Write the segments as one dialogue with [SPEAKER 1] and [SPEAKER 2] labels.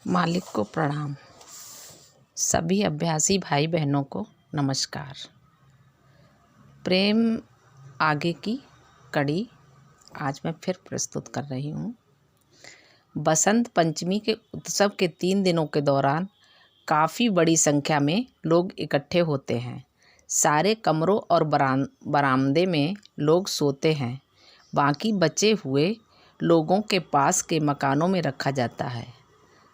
[SPEAKER 1] मालिक को प्रणाम। सभी अभ्यासी भाई बहनों को नमस्कार। प्रेम आगे की कड़ी आज मैं फिर प्रस्तुत कर रही हूँ। बसंत पंचमी के उत्सव के 3 दिनों के दौरान काफ़ी बड़ी संख्या में लोग इकट्ठे होते हैं। सारे कमरों और बरामदे में लोग सोते हैं। बाकी बचे हुए लोगों के पास के मकानों में रखा जाता है।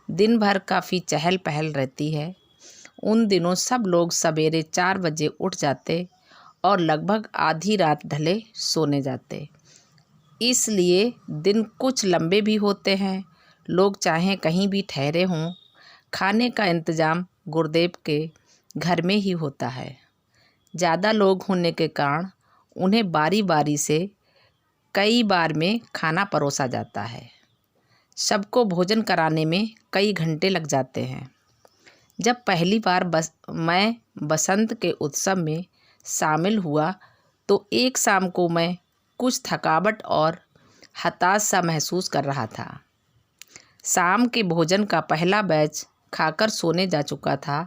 [SPEAKER 1] दिन भर काफ़ी चहल पहल रहती है। उन दिनों सब लोग सवेरे 4 बजे उठ जाते और लगभग आधी रात ढले सोने जाते। इसलिए दिन कुछ लंबे भी होते हैं। लोग चाहे कहीं भी ठहरे हों, खाने का इंतज़ाम गुरुदेव के घर में ही होता है। ज़्यादा लोग होने के कारण उन्हें बारी बारी से कई बार में खाना परोसा जाता है। सबको भोजन कराने में कई घंटे लग जाते हैं। जब पहली बार मैं बसंत के उत्सव में शामिल हुआ तो एक शाम को मैं कुछ थकावट और हताश सा महसूस कर रहा था। शाम के भोजन का पहला बैच खाकर सोने जा चुका था,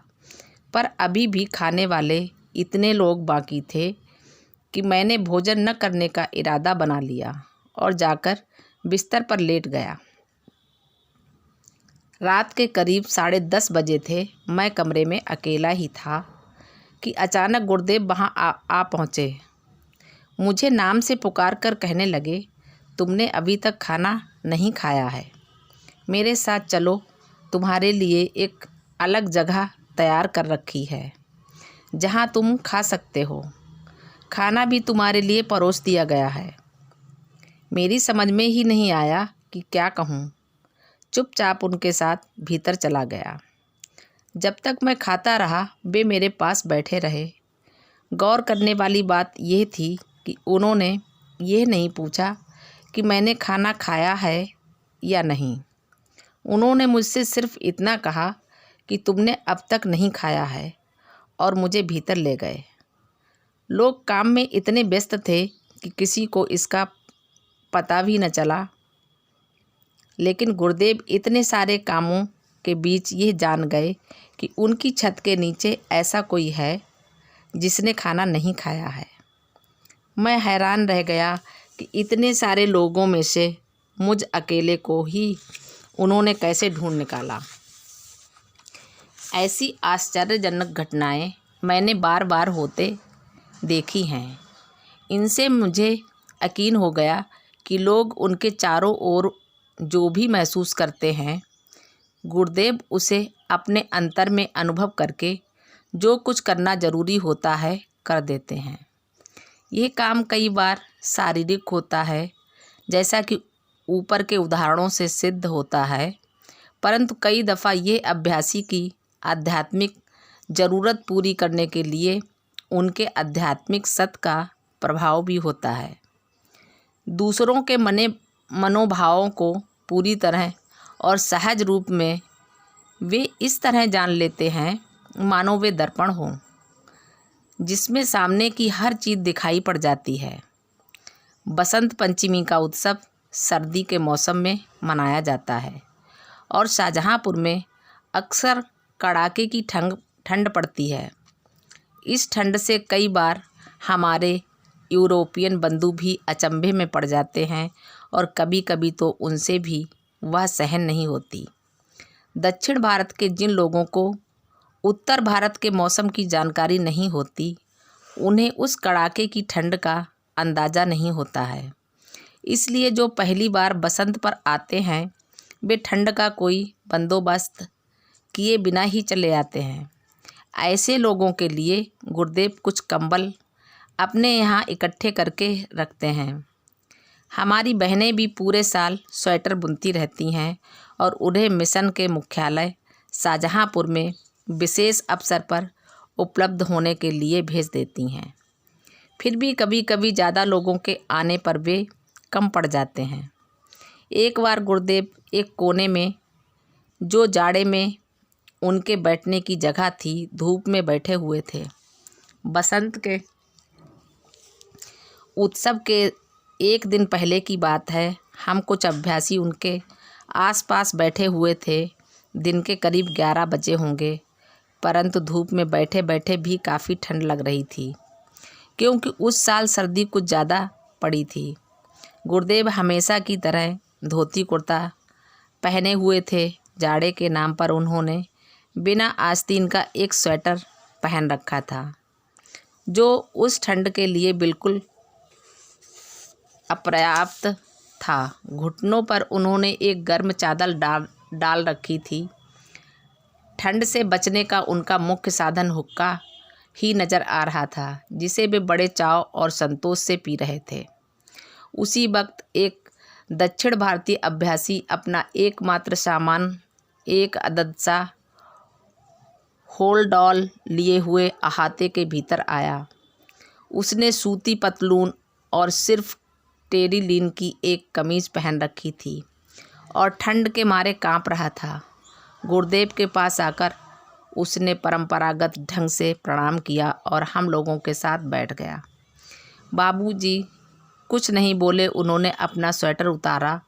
[SPEAKER 1] पर अभी भी खाने वाले इतने लोग बाकी थे कि मैंने भोजन न करने का इरादा बना लिया और जाकर बिस्तर पर लेट गया। रात के करीब 10:30 बजे थे। मैं कमरे में अकेला ही था कि अचानक गुरुदेव वहाँ आ पहुँचे। मुझे नाम से पुकार कर कहने लगे, तुमने अभी तक खाना नहीं खाया है, मेरे साथ चलो, तुम्हारे लिए एक अलग जगह तैयार कर रखी है जहाँ तुम खा सकते हो। खाना भी तुम्हारे लिए परोस दिया गया है। मेरी समझ में ही नहीं आया कि क्या कहूँ। चुपचाप उनके साथ भीतर चला गया। जब तक मैं खाता रहा वे मेरे पास बैठे रहे। गौर करने वाली बात यह थी कि उन्होंने यह नहीं पूछा कि मैंने खाना खाया है या नहीं। उन्होंने मुझसे सिर्फ इतना कहा कि तुमने अब तक नहीं खाया है, और मुझे भीतर ले गए। लोग काम में इतने व्यस्त थे कि किसी को इसका पता भी न चला, लेकिन गुरुदेव इतने सारे कामों के बीच ये जान गए कि उनकी छत के नीचे ऐसा कोई है जिसने खाना नहीं खाया है। मैं हैरान रह गया कि इतने सारे लोगों में से मुझ अकेले को ही उन्होंने कैसे ढूंढ निकाला। ऐसी आश्चर्यजनक घटनाएं मैंने बार बार होते देखी हैं। इनसे मुझे यकीन हो गया कि लोग उनके चारों ओर जो भी महसूस करते हैं, गुरुदेव उसे अपने अंतर में अनुभव करके जो कुछ करना ज़रूरी होता है कर देते हैं। ये काम कई बार शारीरिक होता है, जैसा कि ऊपर के उदाहरणों से सिद्ध होता है, परंतु कई दफ़ा ये अभ्यासी की आध्यात्मिक ज़रूरत पूरी करने के लिए उनके आध्यात्मिक सत्य का प्रभाव भी होता है। दूसरों के मनोभावों को पूरी तरह और सहज रूप में वे इस तरह जान लेते हैं मानो वे दर्पण हों, जिसमें सामने की हर चीज़ दिखाई पड़ जाती है। बसंत पंचमी का उत्सव सर्दी के मौसम में मनाया जाता है और शाहजहाँपुर में अक्सर कड़ाके की ठंड पड़ती है। इस ठंड से कई बार हमारे यूरोपियन बंधु भी अचंभे में पड़ जाते हैं और कभी कभी तो उनसे भी वह सहन नहीं होती। दक्षिण भारत के जिन लोगों को उत्तर भारत के मौसम की जानकारी नहीं होती, उन्हें उस कड़ाके की ठंड का अंदाज़ा नहीं होता है। इसलिए जो पहली बार बसंत पर आते हैं वे ठंड का कोई बंदोबस्त किए बिना ही चले आते हैं। ऐसे लोगों के लिए गुरुदेव कुछ कंबल अपने यहाँ इकट्ठे करके रखते हैं। हमारी बहनें भी पूरे साल स्वेटर बुनती रहती हैं और उन्हें मिशन के मुख्यालय शाहजहाँपुर में विशेष अवसर पर उपलब्ध होने के लिए भेज देती हैं। फिर भी कभी कभी ज़्यादा लोगों के आने पर वे कम पड़ जाते हैं। एक बार गुरुदेव एक कोने में, जो जाड़े में उनके बैठने की जगह थी, धूप में बैठे हुए थे। बसंत के उत्सव के एक दिन पहले की बात है। हम कुछ अभ्यासी उनके आसपास बैठे हुए थे दिन के करीब 11 बजे होंगे, परंतु धूप में बैठे बैठे भी काफ़ी ठंड लग रही थी, क्योंकि उस साल सर्दी कुछ ज़्यादा पड़ी थी। गुरुदेव हमेशा की तरह धोती कुर्ता पहने हुए थे। जाड़े के नाम पर उन्होंने बिना आस्तीन का एक स्वेटर पहन रखा था, जो उस ठंड के लिए बिल्कुल अपर्याप्त था। घुटनों पर उन्होंने एक गर्म चादर डाल रखी थी। ठंड से बचने का उनका मुख्य साधन हुक्का ही नज़र आ रहा था, जिसे वे बड़े चाव और संतोष से पी रहे थे। उसी वक्त एक दक्षिण भारतीय अभ्यासी अपना एकमात्र सामान, एक अदद सा होल्डॉल लिए हुए अहाते के भीतर आया। उसने सूती पतलून और सिर्फ टेरिलीन की एक कमीज पहन रखी थी और ठंड के मारे कांप रहा था। गुरुदेव के पास आकर उसने परंपरागत ढंग से प्रणाम किया और हम लोगों के साथ बैठ गया। बाबूजी कुछ नहीं बोले। उन्होंने अपना स्वेटर उतारा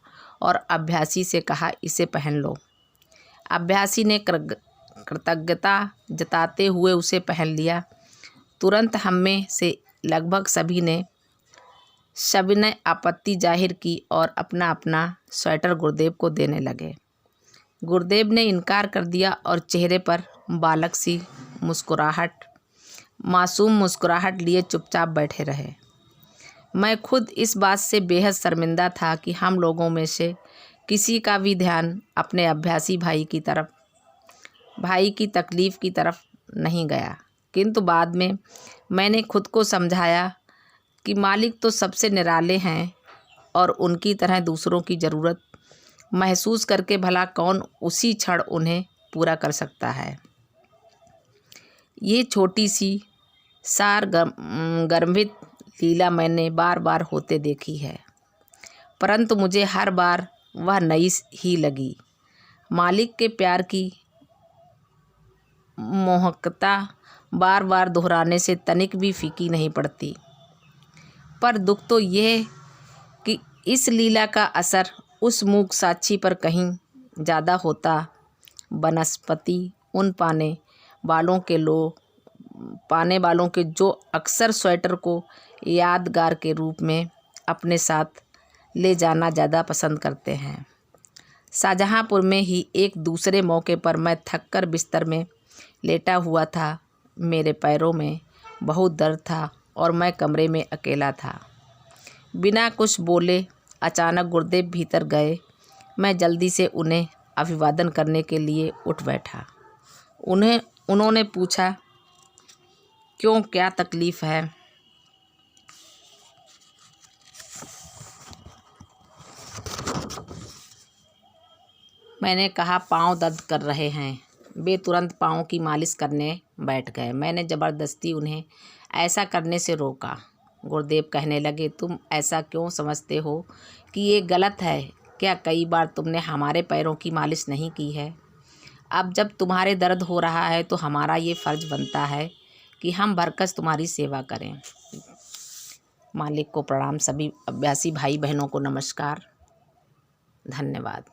[SPEAKER 1] और अभ्यासी से कहा, इसे पहन लो। अभ्यासी ने कृतज्ञता जताते हुए उसे पहन लिया। तुरंत हम में से लगभग सभी ने आपत्ति जाहिर की और अपना अपना स्वेटर गुरुदेव को देने लगे। गुरुदेव ने इनकार कर दिया और चेहरे पर बालक सी मासूम मुस्कुराहट लिए चुपचाप बैठे रहे। मैं खुद इस बात से बेहद शर्मिंदा था कि हम लोगों में से किसी का भी ध्यान अपने अभ्यासी भाई की तकलीफ़ की तरफ नहीं गया। किंतु बाद में मैंने खुद को समझाया कि मालिक तो सबसे निराले हैं और उनकी तरह दूसरों की ज़रूरत महसूस करके भला कौन उसी क्षण उन्हें पूरा कर सकता है। ये छोटी सी सारगर्भित लीला मैंने बार बार होते देखी है, परंतु मुझे हर बार वह नई ही लगी। मालिक के प्यार की मोहकता बार बार दोहराने से तनिक भी फीकी नहीं पड़ती। पर दुख तो यह कि इस लीला का असर उस मूक साक्षी पर कहीं ज़्यादा होता। बनस्पति उन पाने वालों के जो अक्सर स्वेटर को यादगार के रूप में अपने साथ ले जाना ज़्यादा पसंद करते हैं। शाहजहाँपुर में ही एक दूसरे मौके पर मैं थककर बिस्तर में लेटा हुआ था। मेरे पैरों में बहुत दर्द था और मैं कमरे में अकेला था। बिना कुछ बोले अचानक गुरुदेव भीतर गए। मैं जल्दी से उन्हें अभिवादन करने के लिए उठ बैठा। उन्होंने पूछा, क्यों, क्या तकलीफ़ है? मैंने कहा, पाँव दर्द कर रहे हैं। वे तुरंत पाँव की मालिश करने बैठ गए। मैंने ज़बरदस्ती उन्हें ऐसा करने से रोका। गुरुदेव कहने लगे, तुम ऐसा क्यों समझते हो कि ये गलत है? क्या कई बार तुमने हमारे पैरों की मालिश नहीं की है? अब जब तुम्हारे दर्द हो रहा है तो हमारा ये फ़र्ज़ बनता है कि हम भरकस तुम्हारी सेवा करें। मालिक को प्रणाम। सभी अभ्यासी भाई बहनों को नमस्कार। धन्यवाद।